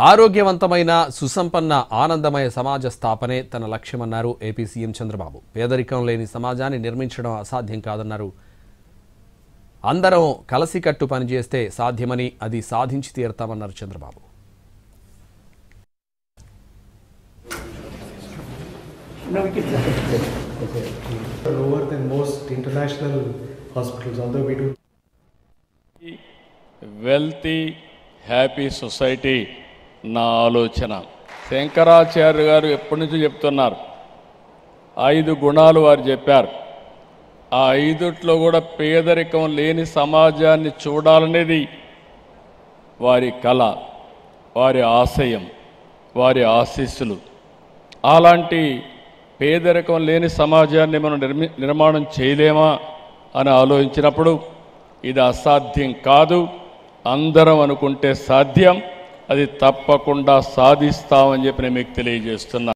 ఆరోగ్యవంతమైన సుసంపన్న ఆనందమయ సమాజ స్థాపనే తన లక్ష్యమన్నారు ఏపీ సీఎం చంద్రబాబు. పేదరికం లేని సమాజాన్ని నిర్మించడం అసాధ్యం కాదన్నారు. అందరం కలిసికట్టు పనిచేస్తే సాధ్యమని, అది సాధించి తీరతామన్నారు Chandrababu. Lower than most international hospitals, although we do. Wealthy, happy society నా ఆలోచన. శంకరాచార్య గారు ఎప్పటి నుంచి చెప్తున్నారు, 5 గుణాలు వారు చెప్పారు. ఆ 5ట్లో కూడా పేదరికం లేని సమాజాన్ని చూడాలనేది వారి కళ, వారి ఆశయం, వారి ఆశీస్సులు. అలాంటి పేదరికం లేని సమాజాన్ని మనం నిర్మాణం చేయలేమా అని ఆలోచించినప్పుడు ఇది అసాధ్యం కాదు, అందరం అనుకుంటే సాధ్యం, అది తప్పకుండా సాధిస్తామని చెప్పి నేను మీకు తెలియజేస్తున్నా.